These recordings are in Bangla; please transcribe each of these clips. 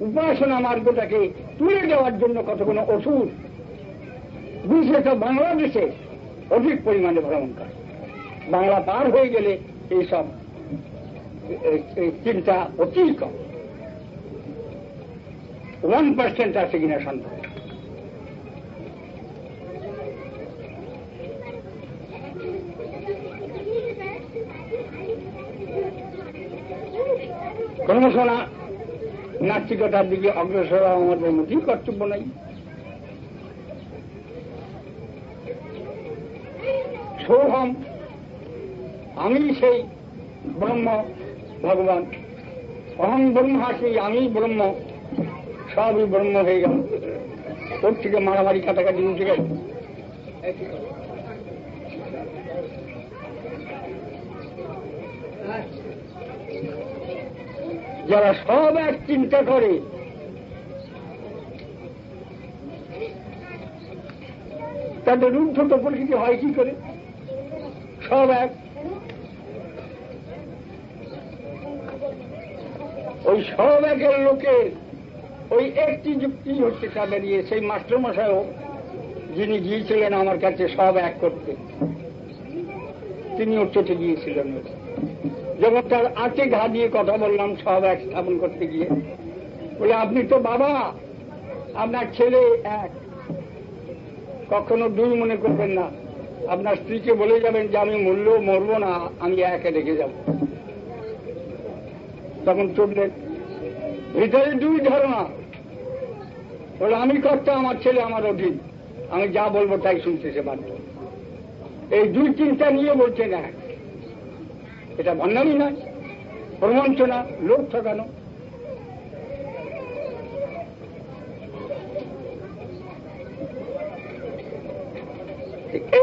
উপাসনা মার্গটাকে তুলে দেওয়ার জন্য কতগুলো ওষুধ বিশেষত বাংলাদেশে অধিক পরিমাণে ভ্রমণ করে। বাংলা পার হয়ে গেলে এইসব চিন্তা অতি কম, 1% আছে কিনা সন্দেহ। ক্রমশ নাস্তিকতার দিকে অগ্রসর আমাদের মোটেই কর্তব্য নাই। সোহম, আমি সেই ব্রহ্ম ভগবান, অহং ব্রহ্মাসি, আমি ব্রহ্ম, সবই ব্রহ্ম হয়ে গেল। ওর থেকে মারামারি কাটাকাটি উঠে গেল। যারা সব এক চিন্তা করে তাদের রূদ্ধত প্রকৃতি হয় কি করে? সব এক। ওই সব একের লোকের ওই একটি যুক্তি হচ্ছে তাদের ইয়ে। সেই মাস্টারমশাইও যিনি গিয়েছিলেন আমার কাছে সব এক করতে, তিনিও চটে গিয়েছিলেন। যখন তার আঁচে ঘা দিয়ে কথা বললাম সব এক স্থাপন করতে গিয়ে, বলে আপনি তো বাবা, আপনার ছেলে এক, কখনো দুই মনে করবেন না। আপনার স্ত্রীকে বলে যাবেন যে আমি মরলেও মরবো না, আমি একে রেখে যাব। তখন চললেন ভিতরে দুই ধারণা, বলে আমি কর্তা, আমার ছেলে আমার অধীন, আমি যা বলবো তাই শুনতে সে বাধ্য। এই দুই চিন্তা নিয়ে বলছেন এক। এটা ভণ্ডামি নয়, প্রবঞ্চনা, লোক ঠকানো।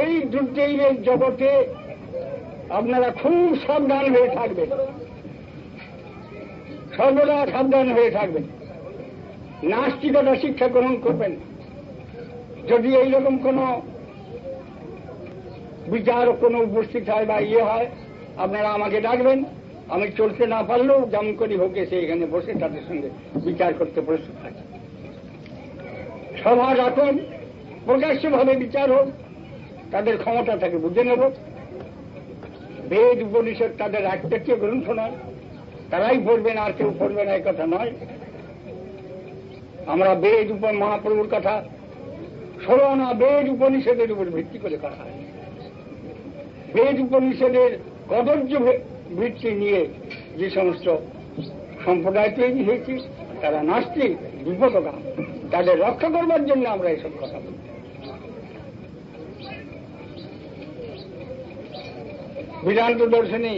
এই দুর্জয়ের জগতে আপনারা খুব সাবধান হয়ে থাকবেন, সর্বদা সাবধান হয়ে থাকবেন। নাস্তিকতা শিক্ষা গ্রহণ করবেন। যদি এইরকম কোন বিচার কোনো উপস্থিত হয় বা ইয়ে হয়, আপনারা আমাকে ডাকবেন। আমি চলতে না পারলেও যেমন করি হোক এসে এখানে বসে তাদের সঙ্গে বিচার করতে প্রস্তুত আছি। সভা রাখুন, প্রকাশ্যভাবে বিচার হোক, তাদের ক্ষমতা থাকে বুঝে নেব। বেদ উপনিষদ তাদের একটাকে গ্রন্থ নয়, তারাই পড়বেন আর কেউ পড়বে না, এই কথা নয়। আমরা বেদ উপর মহাপ্রভুর কথা 16 বেদ উপনিষদের উপর ভিত্তি করে করা হয়। বেদ উপনিষদের কদর্য ভিত্তি নিয়ে যে সমস্ত সম্প্রদায় তৈরি হয়েছে তারা নাস্তিক, বিপদগাম। তাদের রক্ষা করবার জন্য আমরা এসব কথা বলি। বেদান্ত দর্শনী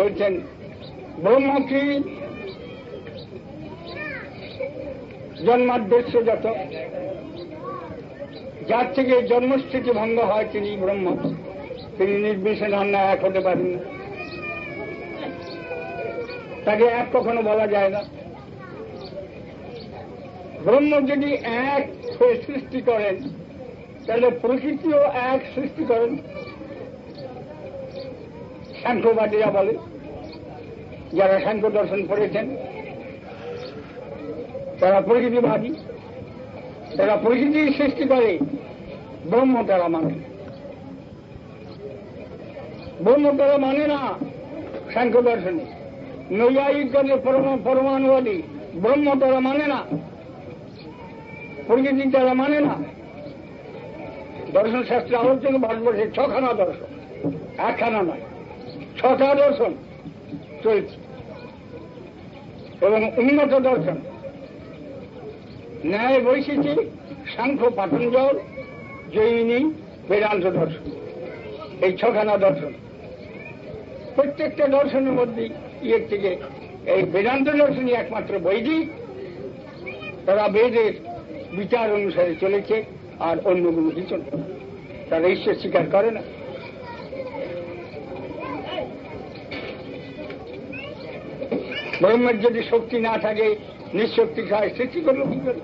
বলছেন ব্রহ্ম কি জন্মাদ্দেশ্য যত, যার থেকে জন্মস্থিতি ভঙ্গ হয় তিনি ব্রহ্ম, তিনি নির্বিশেষ না, এক হতে পারেন না। তাকে এক কখনো বলা যায় না। ব্রহ্ম যদি এক হয়ে সৃষ্টি করেন তাহলে প্রকৃতিও এক সৃষ্টি করেন। সাংখ্যবাদীরা বলে, যারা সাংখ্য দর্শন পড়েছেন তারা প্রকৃতিবাদী, তারা প্রকৃতি সৃষ্টি করে, ব্রহ্ম তারা মানে। ব্রহ্ম তারা মানে না সাংখ্য দর্শনে। নৈয়ায়িক গণে পরমাণুবাদী, ব্রহ্ম তারা মানে না, প্রকৃতি তারা মানে না। দর্শন শাস্ত্রে আলোচনা ভারতবর্ষে 6খানা দর্শন, একখানা নয়, 6টা দর্শন চলছে। এবং উন্নত দর্শন ন্যায় বৈশিষ্ট্য, সাংখ্য, পাতঞ্জল, জৈমিনী, বেদান্ত দর্শন, এই 6খানা দর্শন। প্রত্যেকটা দর্শনের মধ্যে ইয়ের থেকে এই বেদান্ত দর্শনই একমাত্র বৈদিক। তারা বেদের বিচার অনুসারে চলেছে, আর অন্যগুলো কিছু না। তারা ঈশ্বর স্বীকার করে না। ব্রহ্মের যদি শক্তি না থাকে, নিঃশক্তি খায়, সৃষ্টি করলো কি করে?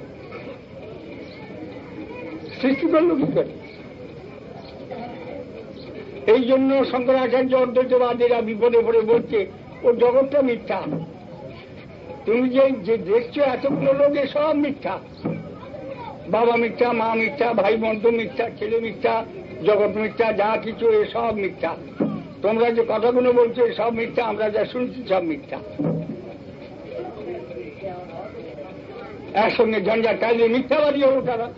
সৃষ্টি করলো কি করে? এই জন্য শঙ্করাচার্য অদ্বৈতবাদীরা বিপদে পড়ে বলছে ও জগৎটা মিথ্যা, তুমি যে দেখছো এতগুলো লোকে সব মিথ্যা, বাবা মিথ্যা, মা মিথ্যা, ভাই বন্ধু মিথ্যা, ছেলে মিথ্যা, জগৎ মিথ্যা, যা কিছু সব মিথ্যা। তোমরা যে কথাগুলো বলছো সব মিথ্যা, আমরা যা শুনছি সব মিথ্যা। একসঙ্গে ঝঞ্ঝাট কাজে মিথ্যাবাদী হলো তারা,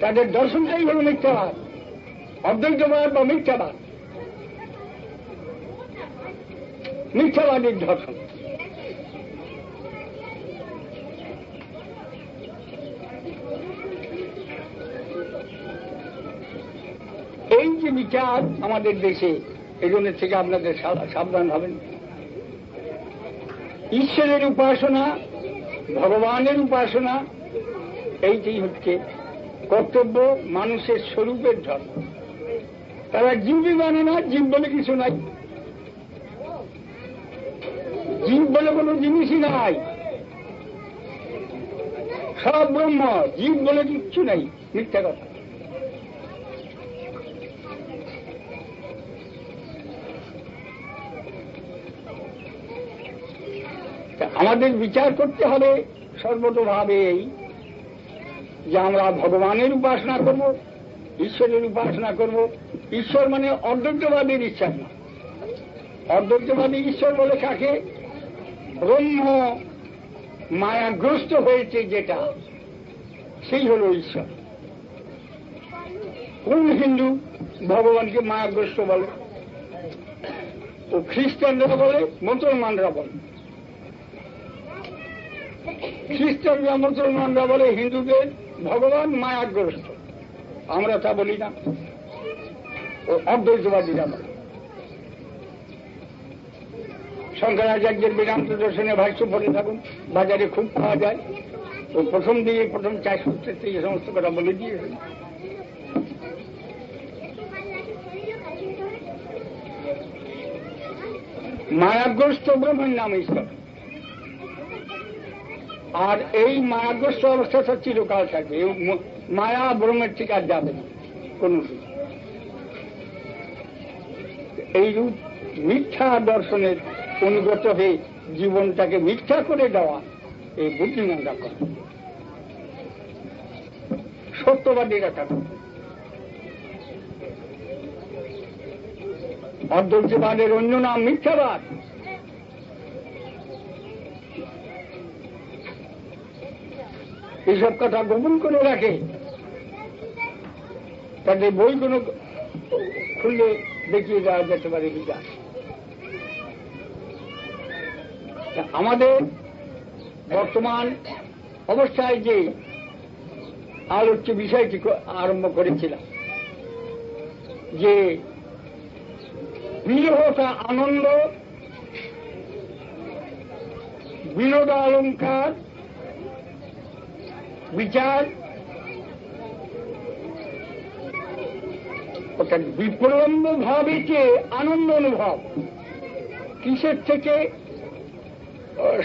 তাদের দর্শনটাই হল মিথ্যাবাদ, অদ্বৈতবাদ বা মিথ্যাবাদ, মিথ্যাবাদীর দর্শন। এই যে বিচার আমাদের দেশে, এজনের থেকে আপনাদের সাবধান হবেন। ঈশ্বরের উপাসনা, ভগবানের উপাসনা, এইটাই হচ্ছে কর্তব্য মানুষের স্বরূপের ধর্ম। তারা জীবই মানে না, জীব বলে কিছু নাই, জীব বলে কোনো জিনিসই নাই, সব ব্রহ্ম, জীব বলে কিচ্ছু নাই, মিথ্যা কথা। আমাদের বিচার করতে হবে সর্বতোভাবে এই যে আমরা ভগবানের উপাসনা করব, ঈশ্বরের উপাসনা করব। ঈশ্বর মানে অদ্বৈতবাদীর ঈশ্বর না। অদ্বৈতবাদী ঈশ্বর বলে কাকে? ব্রহ্ম মায়াগ্রস্ত হয়েছে যেটা, সেই হল ঈশ্বর। কোন হিন্দু ভগবানকে মায়াগ্রস্ত বলে? ও খ্রিস্টানরা বলে, মুসলমানরা বলে। খ্রিস্টানরা মুসলমানরা বলে হিন্দুদের ভগবান মায়াগ্রস্ত, আমরা তা বলি না, ও অদ্বৈতবাদীরা বলে। শঙ্করাচার্যের বেদান্ত দর্শনে ভাষ্য পড়ে থাকুন, বাজারে খুব পাওয়া যায়। ও প্রথম 4 সূত্রে এই সমস্ত কথা বলে দিয়েছেন। মায়াগ্রস্ত ব্রহ্মের নাম ঈশ্বর, আর এই মায়াগ্রস্ত অবস্থাটা চিরকাল থাকবে। মায়া ব্রহ্মের ঠিক আর যাবে না কোন। এইরূপ মিথ্যা দর্শনের অনুগত হয়ে জীবনটাকে মিথ্যা করে দেওয়া, এই বুদ্ধিমানরা করে, সত্যবাদীরা থাকে। অদ্বৈতবাদের অন্য নাম মিথ্যাবাদ। এইসব কথা গোপন করে রাখে, তাদের বইগুলো খুললে দেখিয়ে দেওয়া যেতে পারে বিচার। আমাদের বর্তমান অবস্থায় যে আলোচ্য বিষয়টি আরম্ভ করেছিলাম, যে বিরহটা আনন্দ, বিনোদ অলঙ্কার, বিচার, অর্থাৎ বিপ্লম্ব ভাবে যে আনন্দ অনুভব, কিসের থেকে?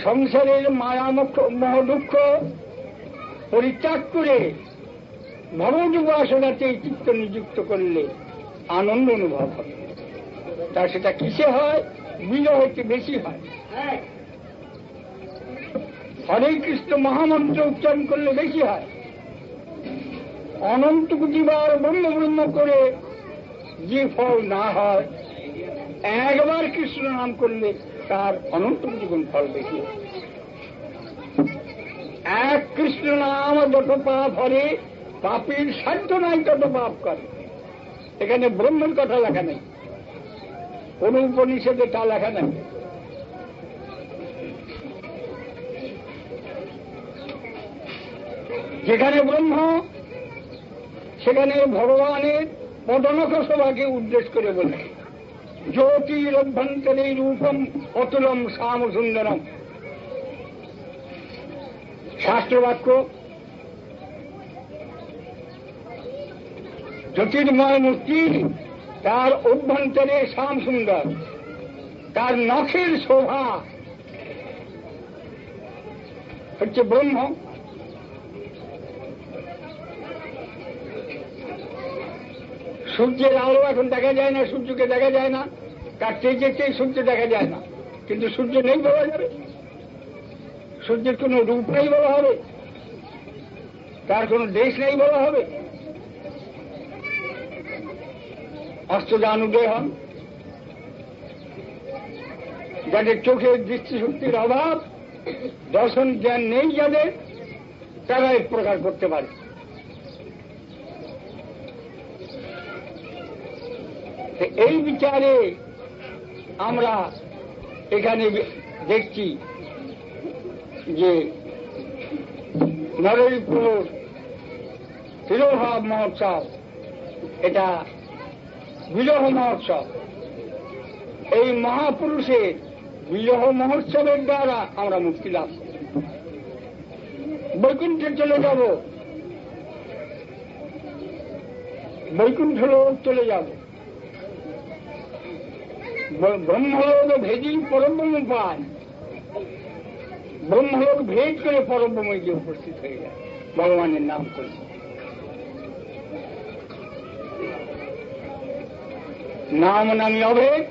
সংসারের মায়া মোহ দুঃখ পরিত্যাগ করে ভগবত উপাসনাতে চিত্ত নিযুক্ত করলে আনন্দ অনুভব হবে। তা সেটা কিসে হয়? বিরহ হচ্ছে বেশি হয়। হরে কৃষ্ণ মহামন্ত্র উচ্চারণ করলে বেশি হয়। অনন্ত কোটিবার ব্রহ্ম ব্রহ্ম করে যে ফল না হয়, একবার কৃষ্ণ নাম করলে তার অনন্ত জীবন ফল বেশি। এক কৃষ্ণ নাম যত পাপ হরে, পাপের সাধ্য নাই তত পাপ করে। এখানে ব্রহ্মের কথা লেখা নেই, কোন উপনিষদে তা লেখা নেই। যেখানে ব্রহ্ম সেখানে ভগবানের পদনখ সভাকে উদ্দেশ্য করে বলে, জ্যোতির অভ্যন্তরে রূপম অতুলম শ্যাম সুন্দরম। শাস্ত্রবাক্য, জ্যোতির্ময় মূর্তি, তার অভ্যন্তরে শ্যাম সুন্দর, তার নখের শোভা হচ্ছে ব্রহ্ম। সূর্যের আলো এখন দেখা যায় না, সূর্যকে দেখা যায় না, তার তেজের চেয়ে সূর্য দেখা যায় না, কিন্তু সূর্য নেই বলা যাবে। সূর্যের কোনো রূপ নেই বলা হবে, তার কোনো দেশ নেই বলা হবে। অষ্টজান উদয় হন, যাদের চোখের দৃষ্টিশক্তির অভাব, দর্শন জ্ঞান নেই যাদের, তারা এক প্রকার করতে পারে। এই বিচারে আমরা এখানে দেখছি যে নরহরিপুর তিরোভাব মহোৎসব, এটা বিরহ মহোৎসব। এই মহাপুরুষের বিরহ মহোৎসবের দ্বারা আমরা মুক্তি লাভ করি, বৈকুণ্ঠে চলে যাব, বৈকুণ্ঠলোক চলে যাব। ব্রহ্মলোক ভেদি পরব্রহ্ম পায়, ব্রহ্মলোক ভেদ করে পরব্রহ্মে গিয়ে উপস্থিত হয়ে যায় ভগবানের নাম করে। নাম নামী অভেদ,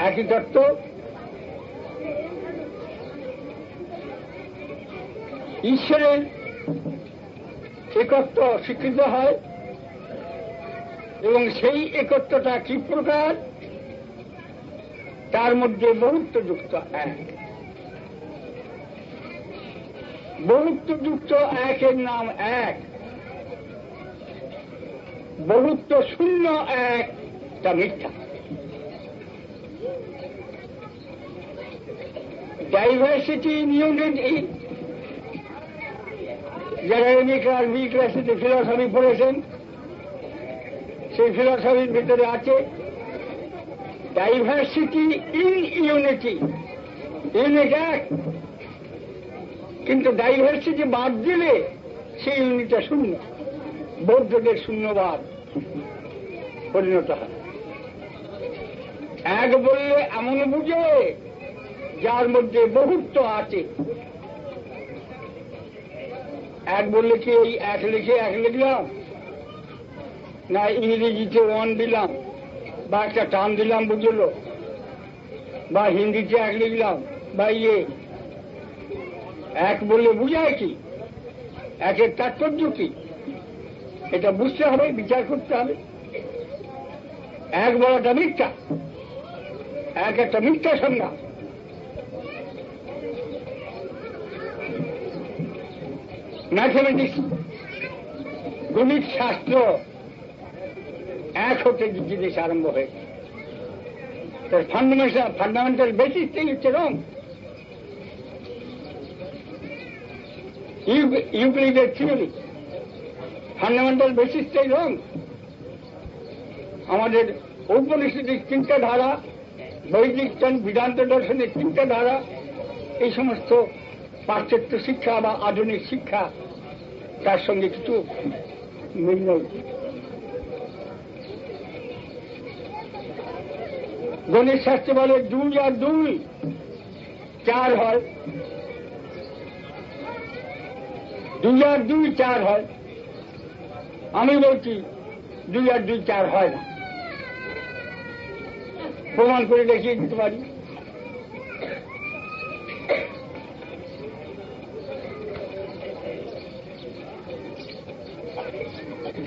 একই তত্ত্ব। ঈশ্বরের একত্ব স্বীকৃত হয় এবং সেই একত্বটা কি প্রকার, তার মধ্যে বহুত্বযুক্ত এক। বহুত্বযুক্ত একের নাম এক, বহুত্ব শূন্য এক, তা মিথ্যা। ডাইভার্সিটি ইন ইউনিটি, যারা এম.এ ক্লাস বি ক্লাসে ফিলসফি পড়েছেন, সেই ফিলসফির ভিতরে আছে ডাইভার্সিটি ইন ইউনিটি। ইউনিট এক, কিন্তু ডাইভার্সিটি বাদ দিলে সেই ইউনিটটা শূন্য, বৌদ্ধদের শূন্যবাদ পরিণত হয়। এক বললে এমন বুঝে যার মধ্যে বহুত্ব আছে। এক বললে কি এই এক লিখে এক লিখলাম, না ইংরেজিতে ওয়ান দিলাম বা একটা টান দিলাম বুঝলো, বা হিন্দিতে এক লিখলাম বা এক বললে বুঝায় কি, একের তাৎপর্য কি, এটা বুঝতে হবে, বিচার করতে হবে। এক বলাটা মিথ্যা, এক একটা মিথ্যা সংজ্ঞা। ম্যাথমেটিক্স, গণিত শাস্ত্র এক হতে জিনিস আরম্ভ হয়েছে, তার ফান্ডামেন্টাল বেসিসটাই হচ্ছে রং। ইউক্লিডের থিওরি ফান্ডামেন্টাল বেসিসটাই রং। আমাদের ঔপনিষদিক চিন্তাধারা, বৈদিক বেদান্ত দর্শনের চিন্তাধারা, এই সমস্ত পাশ্চাত্য শিক্ষা বা আধুনিক শিক্ষা, তার সঙ্গে কিছু মিল নেই। গণিত শাস্ত্রে বলে 2 আর 2 4 হয়, 2 আর 2 4 হয়। আমি বলছি 2 আর 2 4 হয় না, প্রমাণ করে দেখিয়ে দিতে পারি।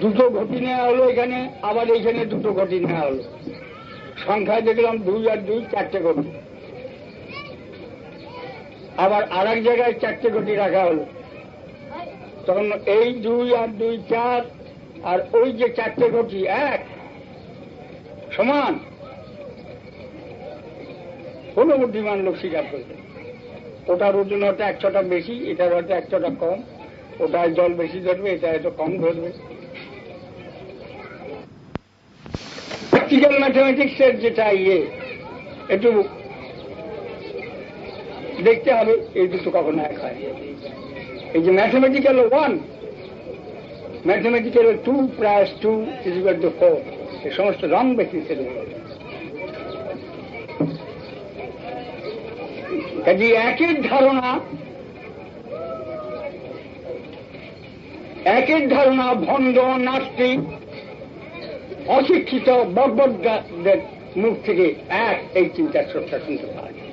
দুটো ঘটি নেওয়া হলো এখানে, আবার এখানে দুটো ঘটি নেওয়া হলো, সংখ্যায় দেখলাম 2 আর 2 4টে ঘটি। আবার আর এক জায়গায় 4টে ঘটি রাখা হলো, তখন এই 2 আর 2 4 আর ওই যে 4টে ঘটি এক সমান। কোন বুদ্ধিমান লোক স্বীকার করবে ওটার ওজন হয়তো 100টা বেশি, এটার হয়তো 100টা কম, ওটায় জল বেশি ধরবে, এটা হয়তো কম ধরবে। প্র্যাকটিক্যাল ম্যাথমেটিক্সের যেটা একটু দেখতে হবে এই দুটো কখনো এক হয়। এই যে ম্যাথমেটিক্যাল 1, ম্যাথমেটিক্যাল 2 + 2 = 4, এই সমস্ত রং বেসিসের উপর। কাজে একের ধারণা ভণ্ড, নাস্তিক, অশিক্ষিত বর্বরদের মুখ থেকে এক এই চিন্তার শ্রদ্ধা শুনতে পাওয়া যায়।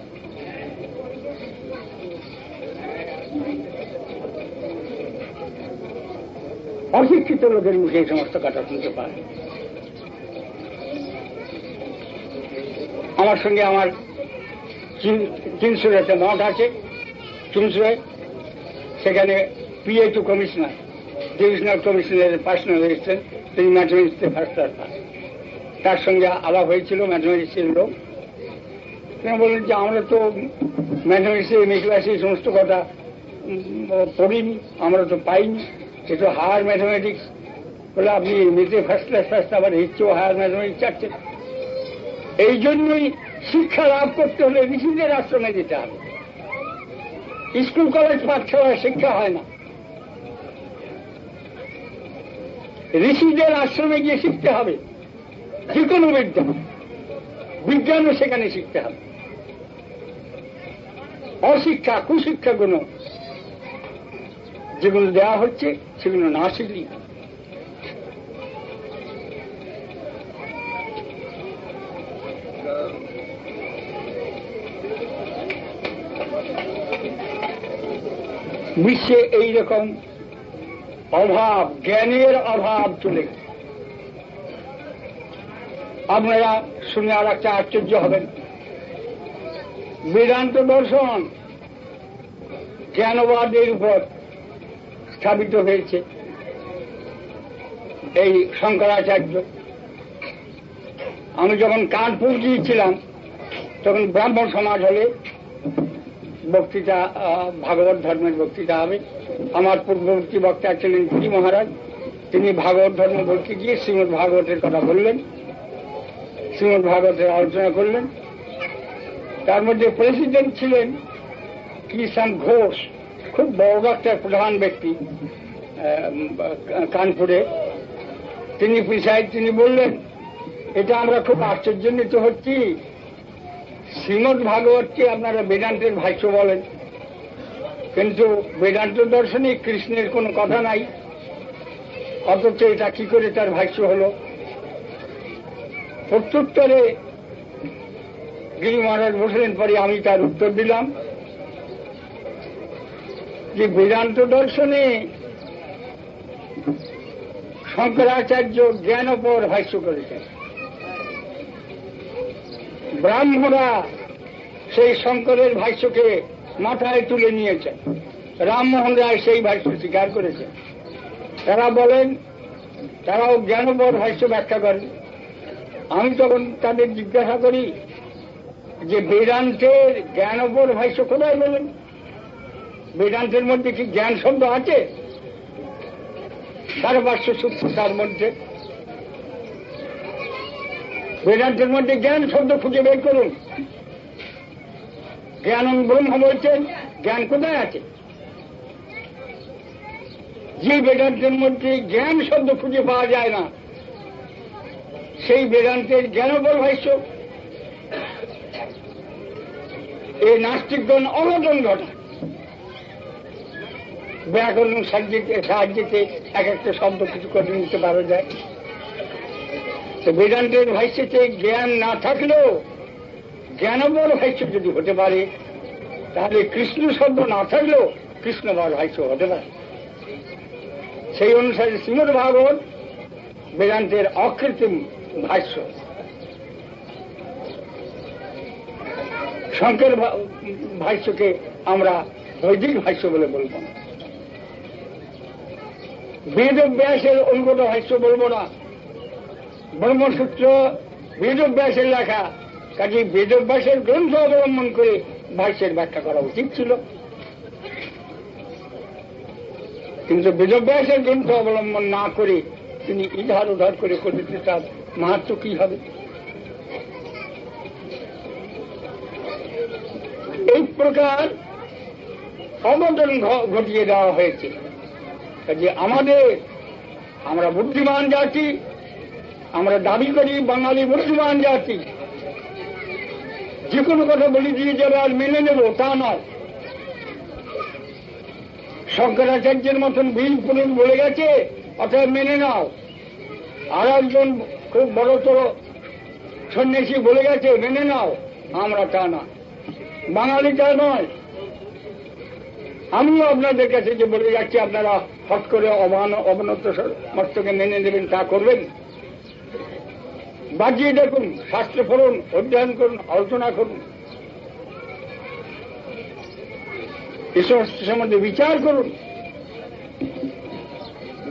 অশিক্ষিত লোকের মুখে এই সমস্ত কথা শুনতে পারে। আমার সঙ্গে আমার চিনসুরাতে মঠ আছে, চিনসুরায়, সেখানে PA2 কমিশনার, ডিভিশনাল কমিশনারের পার্সোনাল এসেছেন, তিনি ম্যাথমেটিক্সে ফার্স্ট ক্লাস পান। তার সঙ্গে আলাপ হয়েছিল, ম্যাথমেটিক্সের লোক। তিনি বললেন যে আমরা তো ম্যাথমেটিক্সে এম এ ক্লাসে এই সমস্ত কথা পড়িনি, আমরা তো পাইনি, এ তো হায়ার ম্যাথমেটিক্স। বলে আপনি এমনিতে ফার্স্ট ক্লাস আবার হিস্ট্রিও হায়ার ম্যাথমেটিক্স চাচ্ছেন। এই জন্যই শিক্ষা লাভ করতে হলে ঋষিদের আশ্রমে যেতে হবে। স্কুল কলেজ পাঠশালায় শিক্ষা হয় না, ঋষিদের আশ্রমে গিয়ে শিখতে হবে। যে কোনো বিজ্ঞানও সেখানে শিখতে হবে। অশিক্ষা, কুশিক্ষাগুলো যেগুলো দেওয়া হচ্ছে সেগুলো না শিখলেই হবে। বিশ্বে এইরকম অভাব, জ্ঞানের অভাব চলে গেছে। আপনারা শুনে আর একটা আশ্চর্য হবেন, বেদান্ত দর্শন জ্ঞানবাদের উপর স্থাপিত হয়েছে। এই শঙ্করাচার্য, আমি যখন কানপুর গিয়েছিলাম তখন ব্রাহ্মণ সমাজ হলে বক্তৃতা, ভাগবত ধর্মের বক্তৃতা হবে। আমার পূর্ববর্তী বক্তা ছিলেন পুরী মহারাজ, তিনি ভাগবত ধর্ম বলতে গিয়ে শ্রীমদ্ ভাগবতের কথা বললেন, শ্রীমদ্ ভাগবতের আলোচনা করলেন। তার মধ্যে প্রেসিডেন্ট ছিলেন কিষান ঘোষ, খুব বড় একটা প্রধান ব্যক্তি কানপুরে। তিনি প্রিসাইড, তিনি বললেন, এটা আমরা খুব আশ্চর্যান্বিত হচ্ছি, শ্রীমদ্ ভাগবতকে আপনারা বেদান্তের ভাষ্য বলেন, কিন্তু বেদান্ত দর্শনে কৃষ্ণের কোনো কথা নাই, অথচ এটা কি করে তার ভাষ্য হল? প্রত্যুত্তরে গিরি মহারাজ বসলেন, পরে আমি তার উত্তর দিলাম যে বেদান্ত দর্শনে শঙ্করাচার্য জ্ঞানপর ভাষ্য করেছেন, ব্রাহ্মণরা সেই শঙ্করের ভাষ্যকে মাথায় তুলে নিয়েছেন, রামমোহন রায় সেই ভাষ্য স্বীকার করেছেন। তারা বলেন, তারাও জ্ঞানপর ভাষ্য ব্যাখ্যা করেন। আমি তখন তাদের জিজ্ঞাসা করি যে বেদান্তের জ্ঞানপর ভাষ্য কোথায় বলেন? বেদান্তের মধ্যে কি জ্ঞান শব্দ আছে? 550 সূত্র, তার মধ্যে বেদান্তের মধ্যে জ্ঞান শব্দ খুঁজে বের করুন। জ্ঞান ব্রহ্ম বলছেন, জ্ঞান কোথায় আছে? যে বেদান্তের মধ্যে জ্ঞান শব্দ খুঁজে পাওয়া যায় না, সেই বেদান্তের জ্ঞানপর ভাষ্য। এই নাস্তিকগণ অনটন ঘটায়, ব্যাকরণ সাহায্যে এক একটা শব্দ কিছু করে নিতে পারা যায়। তো বেদান্তের ভাষ্যতে জ্ঞান না থাকলেও জ্ঞানপর ভাষ্য যদি হতে পারে, তাহলে কৃষ্ণ শব্দ না থাকলেও কৃষ্ণপর ভাষ্য হতে পারে। সেই অনুসারে শ্রীমদ্ ভাগবত বেদান্তের অকৃত্রিম ভাষ্য। শঙ্কর ভাষ্যকে আমরা বৈদিক ভাষ্য বলে বলব না, বেদব্যাসের অনুগত ভাষ্য বলব না। ব্রহ্মসূত্র বেদব্যাসের লেখা, কাজে বেদব্যাসের গ্রন্থ অবলম্বন করে ভাষ্যের ব্যাখ্যা করা উচিত ছিল, কিন্তু বেদব্যাসের গ্রন্থ অবলম্বন না করে তিনি ইধার উধার করে করতে, তার মাহাত্ম্য কি হবে? এই প্রকার অবদান ঘটিয়ে দেওয়া হয়েছে। কাজে আমরা বুদ্ধিমান জাতি, আমরা দাবি করি বাঙালি বুদ্ধিমান জাতি, যে কোনো কথা বলি দিয়ে যাবে আর মেনে নেব তা নয়। শঙ্করাচার্যের মতন বীর পুরুষ বলে গেছে, অর্থাৎ মেনে নাও। আর একজন খুব বড়তর সন্ন্যাসী বলে গেছে, মেনে নাও। আমরা তা না, বাঙালি তা নয়। আমিও আপনাদের কাছে যে বলে যাচ্ছি, আপনারা হট করে অবনত মস্তকে মেনে নেবেন, তা করবেন? বাজিয়ে দেখুন, শাস্ত্র পড়ুন, অধ্যয়ন করুন, আলোচনা করুন, এ সমস্ত সম্বন্ধে বিচার করুন।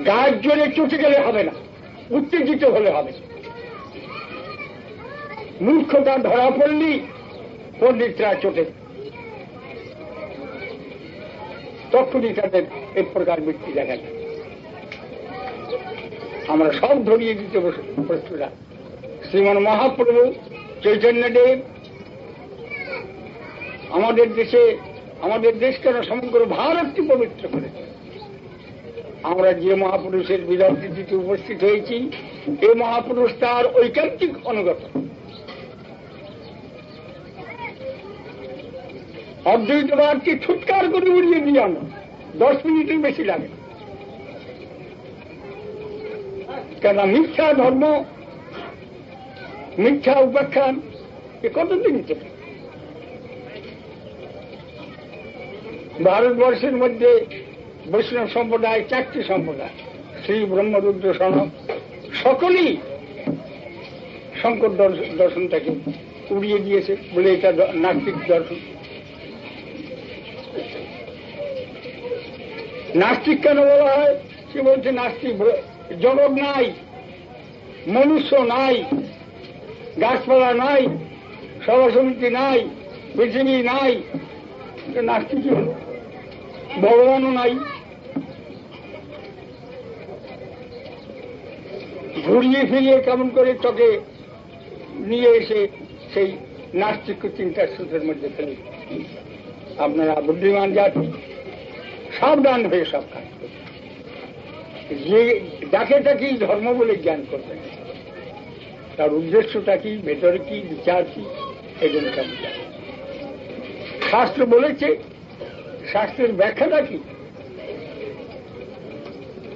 গায়ের জোরে চটে গেলে হবে না, উত্তেজিত হলে হবে। মূর্খতা ধরা পড়লি পণ্ডিতরা চটে, তখনই তাদের এক প্রকার বৃত্তি দেখা যায়। আমরা সব ধরিয়ে দিতে প্রস্তুত। শ্রীমন মহাপ্রভু চৈতন্যদেব আমাদের দেশ কেন সমগ্র ভারতকে পবিত্র করেছে। আমরা যে মহাপুরুষের বিদায় তিথিতে উপস্থিত হয়েছি, এই মহাপুরুষ তার ঐকান্তিক অনুগত। অদ্বৈতবাদকে ছুটকার করে উড়িয়ে দিয়ে আমরা 10 মিনিটের বেশি লাগে, কেন মিথ্যা ধর্ম, মিথ্যা উপাখ্যান এ কতদিন চলে। ভারতবর্ষের মধ্যে বৈষ্ণব সম্প্রদায় 4টি সম্প্রদায়, শ্রী ব্রহ্মরুদ্র সনক, সকলেই শঙ্কর দর্শনটাকে উড়িয়ে দিয়েছে বলে এটা নাস্তিক দর্শন। নাস্তিক কেন বলা হয়? সে বলছে নাস্তিক জগৎ নাই, মনুষ্য নাই, গাছপালা নাই, সভা সমিতি নাই, পৃথিবী নাই, নাস্তিক হল। ভগবানও নাই। ঘুরিয়ে ফিরিয়ে কেমন করে চোখে নিয়ে এসে সেই নাস্তিক চিন্তার সূত্রের মধ্যে ফেলে। আপনারা বুদ্ধিমান জাতি, সাবধান হয়ে সব কাজ করবেন। যে যাকে তাকেই ধর্ম বলে জ্ঞান করবেন, তার উদ্দেশ্যটা কি, ভেতরে কি, বিচার কি, এগুলো কেমন জানেন। শাস্ত্র বলেছে, শাস্ত্রের ব্যাখ্যাটা কি,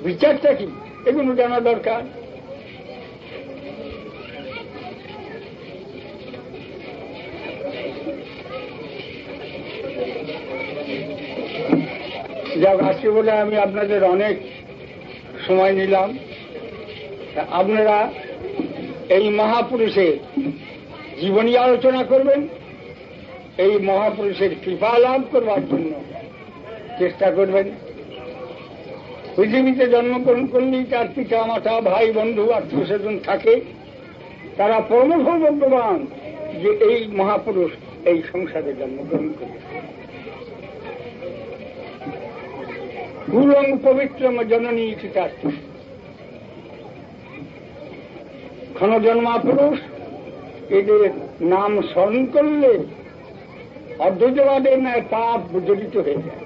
বিচারটা কি, এগুলো জানা দরকার। যাক, আজকে বলে আমি আপনাদের অনেক সময় নিলাম। আপনারা এই মহাপুরুষের জীবনী আলোচনা করবেন, এই মহাপুরুষের কৃপা লাভ করবার জন্য চেষ্টা করবেন। পৃথিবীতে জন্মগ্রহণ করলেই তার পিতা মাতা, ভাই বন্ধু, আত্মীয় স্বজন থাকে, তারা পরম সৌভাগ্যবান যে এই মহাপুরুষ এই সংসারে জন্মগ্রহণ করে। গুরুং পবিত্রম জননী চিতার্থ, ক্ষণজন্মা পুরুষ, এদের নাম স্মরণ করলে অদ্বৈতবাদের ন্যায় পাপ জড়িত হয়ে যায়।